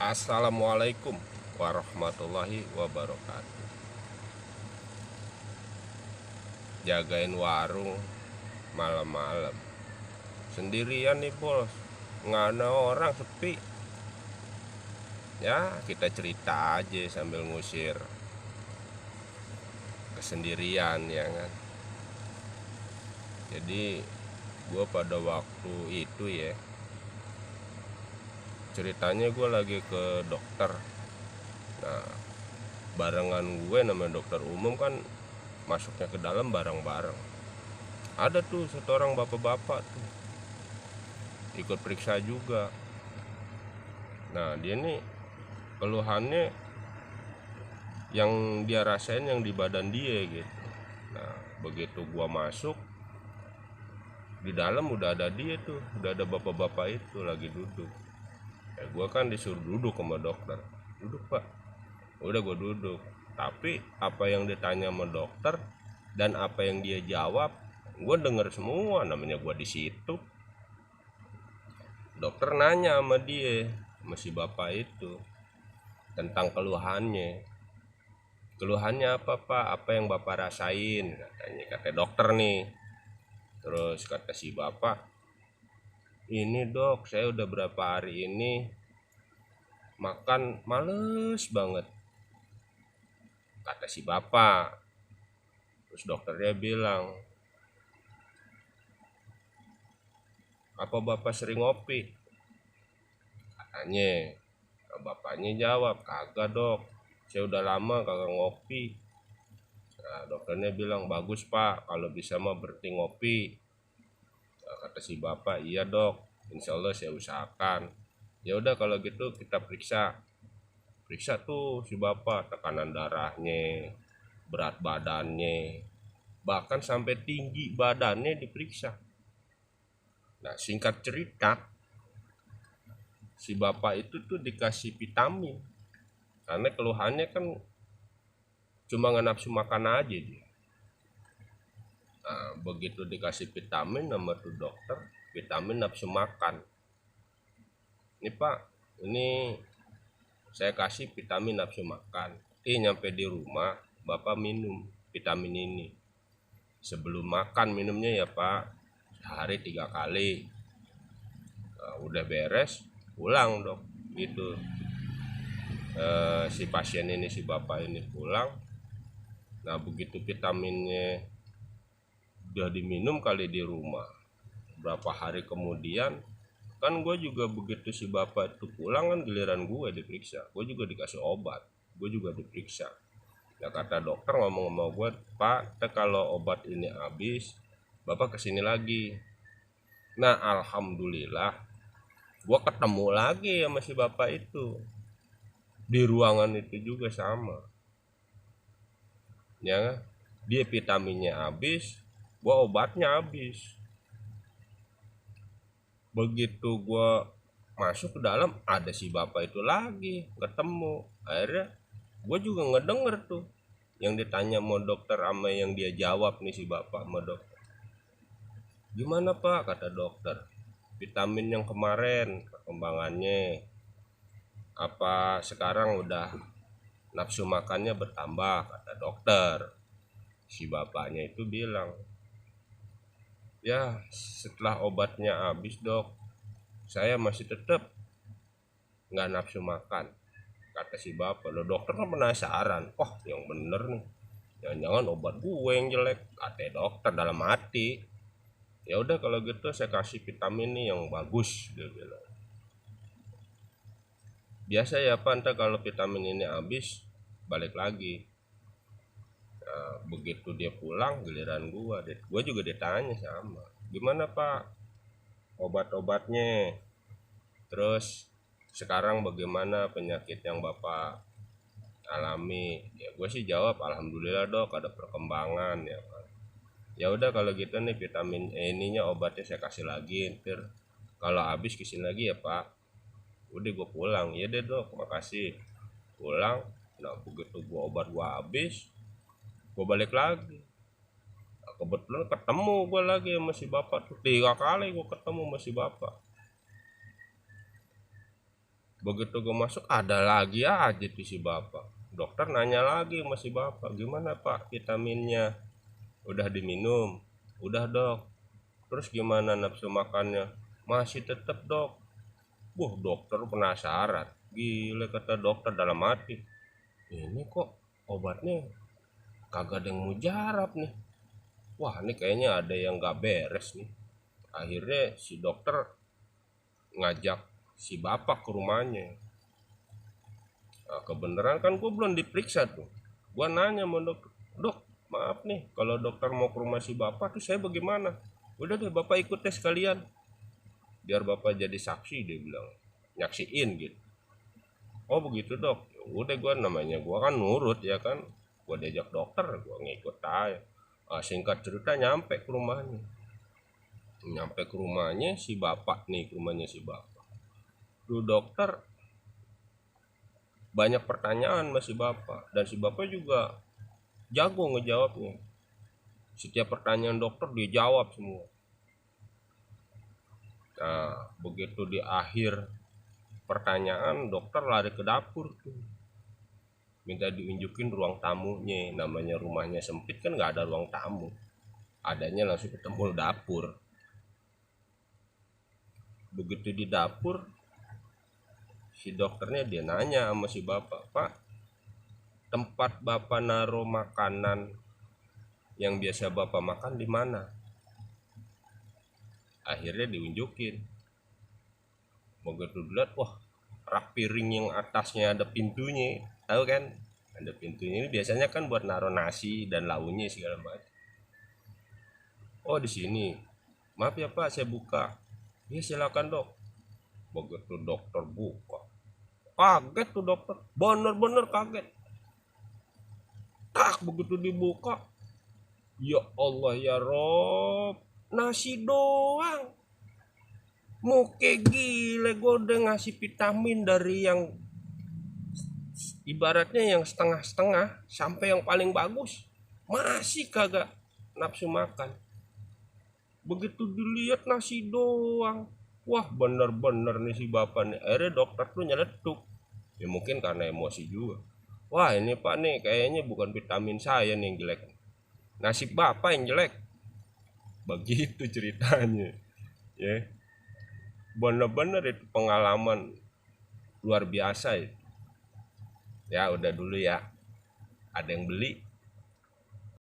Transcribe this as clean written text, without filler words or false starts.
Assalamualaikum warahmatullahi wabarakatuh. Jagain warung malam-malam sendirian nih bos, nggak ada orang, sepi. Ya kita cerita aja sambil ngusir kesendirian ya kan. Jadi gue pada waktu itu ya, ceritanya gue lagi ke dokter. Nah barengan gue namanya dokter umum kan, masuknya ke dalam bareng-bareng. Ada tuh satu orang bapak-bapak tuh ikut periksa juga. Nah dia nih keluhannya yang dia rasain yang di badan dia gitu. Nah begitu gua masuk, di dalam udah ada dia tuh, udah ada bapak-bapak itu lagi duduk. Gua kan disuruh duduk sama dokter. Duduk pak. Udah gua duduk. Tapi apa yang ditanya sama dokter dan apa yang dia jawab, gua denger semua. Namanya gua di situ. Dokter nanya sama dia, sama si bapak itu, tentang keluhannya. Keluhannya apa pak? Apa yang bapak rasain? Katanya, kata dokter nih. Terus kata si bapak, ini dok, saya udah berapa hari ini makan males banget, kata si bapak. Terus dokternya bilang, apa bapak sering ngopi? Katanya. Nah, bapaknya jawab, kagak dok, saya udah lama kagak ngopi. Nah, dokternya bilang, bagus pak, kalau bisa mah berhenti ngopi. Nah, kata si bapak, iya dok, insya Allah saya usahakan. Ya udah kalau gitu kita periksa. Periksa tuh si bapak, tekanan darahnya, berat badannya, bahkan sampai tinggi badannya diperiksa. Nah singkat cerita, si bapak itu tuh dikasih vitamin karena keluhannya kan cuma nggak nafsu makan aja dia. Nah, begitu dikasih vitamin sama tuh dokter, vitamin nafsu makan. Ini pak, ini saya kasih vitamin nafsu makan. Nyampe di rumah bapak minum vitamin ini. Sebelum makan minumnya ya pak, sehari 3 kali. Nah, udah beres pulang dok gitu. Si pasien ini, si bapak ini pulang. Nah begitu vitaminnya udah diminum kali di rumah, berapa hari kemudian kan gue juga begitu si bapak itu pulang kan giliran gue diperiksa, gue juga dikasih obat, gue juga diperiksa. Ya kata dokter ngomong sama gue, pak, kalau obat ini habis bapak kesini lagi. Nah alhamdulillah gue ketemu lagi sama si bapak itu di ruangan itu juga sama ya. Dia vitaminnya habis, gue obatnya habis. Begitu gue masuk ke dalam, ada si bapak itu lagi ketemu. Akhirnya gue juga ngedenger tuh yang ditanya mau dokter sama yang dia jawab nih si bapak sama dokter. Gimana pak, kata dokter, vitamin yang kemarin perkembangannya apa sekarang udah nafsu makannya bertambah, kata dokter. Si bapaknya itu bilang, ya setelah obatnya habis dok, saya masih tetap nggak nafsu makan, kata si bapak. Lo dokter kan penasaran, oh yang bener nih, jangan-jangan obat gue yang jelek, kata dokter dalam hati. Ya udah kalau gitu saya kasih vitamin nih yang bagus, dia bilang. Biasa ya pak, ntar kalau vitamin ini habis balik lagi. Nah, begitu dia pulang giliran gue juga ditanya sama, gimana pak obat-obatnya, terus sekarang bagaimana penyakit yang bapak alami. Ya gue sih jawab alhamdulillah dok ada perkembangan ya kan. Ya udah kalau gitu nih vitamin ininya obatnya saya kasih lagi, ntar kalau habis kesini lagi ya pak. Udah gue pulang, ya deh dok makasih. Pulang. Nah begitu obat gue habis, gue balik lagi. Nah, kebetulan ketemu gue lagi sama si bapak tuh 3 kali gue ketemu sama si bapak. Begitu gue masuk ada lagi aja tuh si bapak. Dokter nanya lagi sama si bapak, gimana pak vitaminnya, udah diminum? Udah dok. Terus gimana nafsu makannya? Masih tetep dok. Wah, dokter penasaran. Gila, kata dokter dalam hati, ini kok obatnya kagak ada yang mujarab nih. Wah, ini kayaknya ada yang gak beres nih. Akhirnya si dokter ngajak si bapak ke rumahnya. Nah, kebenaran kan gue belum diperiksa tuh. Gue nanya sama dokter, dok maaf nih kalau dokter mau ke rumah si bapak tuh saya bagaimana? Udah deh bapak ikut tes sekalian, biar bapak jadi saksi, dia bilang, nyaksiin gitu. Oh begitu dok. Ya udah, gue namanya gue kan nurut ya kan, gue diajak dokter gue ngikut aja. Singkat cerita nyampe ke rumahnya si bapak nih, ke rumahnya si bapak. Tuh dokter banyak pertanyaan masih bapak, dan si bapak juga jago ngejawabnya. Setiap pertanyaan dokter dia jawab semua. Nah begitu di akhir pertanyaan, dokter lari ke dapur tuh, minta diunjukin ruang tamunya. Namanya rumahnya sempit kan, nggak ada ruang tamu, adanya langsung ketemu dapur. Begitu di dapur, si dokternya dia nanya sama si bapak, pak, tempat bapak naruh makanan yang biasa bapak makan di mana? Akhirnya diunjukin. Begitu dilihat, wah, rak piring yang atasnya ada pintunya, tahu kan, ada pintunya. Ini biasanya kan buat naruh nasi dan lauknya segala macam. Oh di sini, maaf ya pak saya buka. Ya silakan dok. Begitu dokter buka, kaget tuh dokter, bener-bener kaget. Tak begitu dibuka, ya Allah ya Rob, nasi doang. Muke gile, gue udah ngasih vitamin dari yang ibaratnya yang setengah-setengah sampai yang paling bagus, masih kagak nafsu makan. Begitu dilihat nasi doang, wah bener-bener nih si bapak nih. Akhirnya dokter tuh nyeletuk, ya mungkin karena emosi juga. Wah ini pak nih kayaknya bukan vitamin saya nih yang jelek, nasib bapak yang jelek. Begitu ceritanya ya. Bener-bener itu pengalaman luar biasa ya. Ya udah dulu ya, ada yang beli